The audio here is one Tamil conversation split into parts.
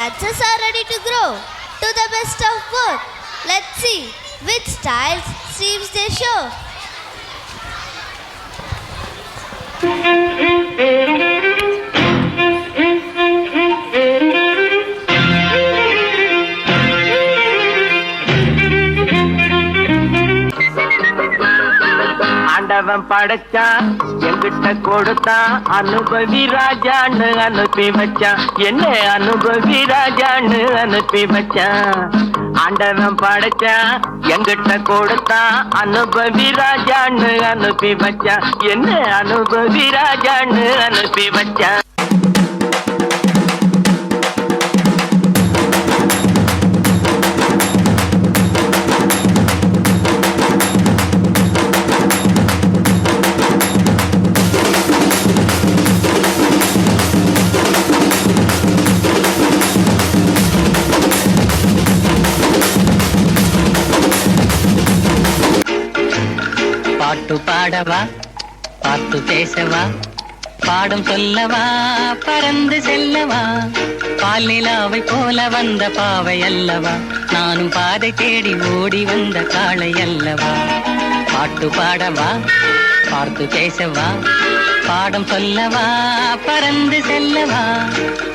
Dancers are ready to grow to the best of both. Let's see which styles Steves they show. ஆண்டவன் படைச்சான் எங்கிட்ட கொடுத்தான் அனுபவி ராஜான்னு அனுப்பி வச்சான் என்ன அனுபவி ராஜான்னு அனுப்பி வச்சான் ஆண்டவன் படைச்சான் எங்கிட்ட கொடுத்தான் அனுபவி ராஜான்னு அனுப்பி வச்சான் என்ன அனுபவி ராஜான்னு அனுப்பி வச்சான் பாட்டு பாடவா பாட்டு பேசவா பாடம் சொல்லவா பறந்து செல்லவா பாலிலாவை போல வந்த பாவை அல்லவா நானும் பாதை தேடி ஓடி வந்த காளை அல்லவா பாட்டு பாடவா பாட்டு பேசவா பாடம் சொல்லவா பறந்து செல்லவா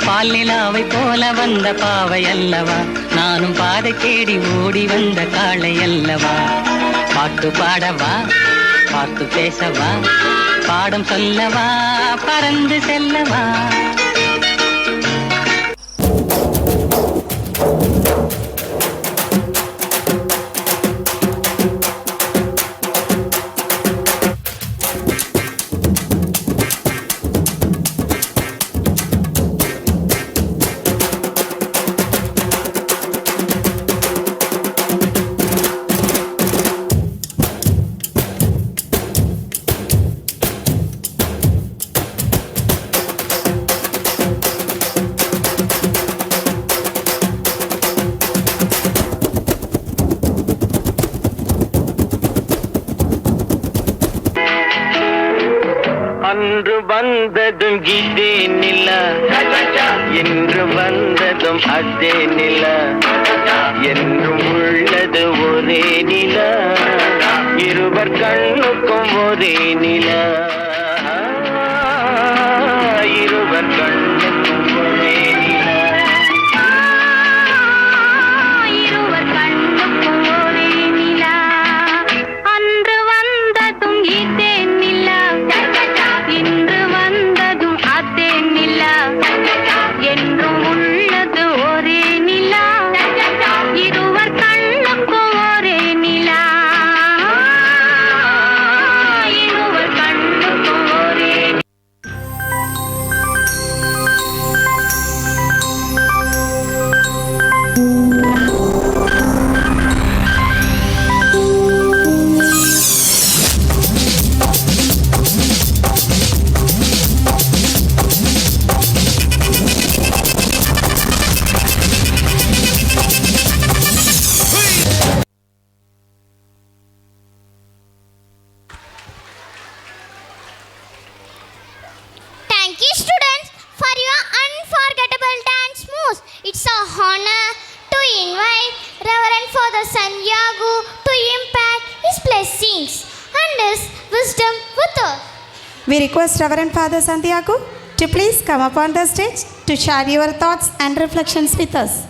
பாலிலாவை போல வந்த பாவை அல்லவா நானும் பாதை தேடி ஓடி வந்த காளை அல்லவா பாட்டு பாடவா பாட்டு பேசவா பாடம் சொல்லவா பறந்து செல்லவா அன்று வந்ததும் இதே நில என்று வந்ததும் அதே நில என்றும் உள்ளது ஒரே நில இருவர் கண்ணுக்கும் ஒரே நில இருவர் கண்ணுக்கும் ஒரே நில இருவர் கண்ணுக்கும் ஒரே நில அன்று வந்ததும் இதே நில இன்று வந்ததும் அதே நில என்றும் உள்ளது ஒரே நில இருவர் கண்ணுக்கும் ஒரே நில இருவர் கண்ணுக்கும் ஒரே Thank you, students, for your unforgettable dance moves. It's a honor to invite Reverend Father Santiago to impact his blessings and his wisdom with us. We request Reverend Father Santiago to please come up on the stage to share your thoughts and reflections with us.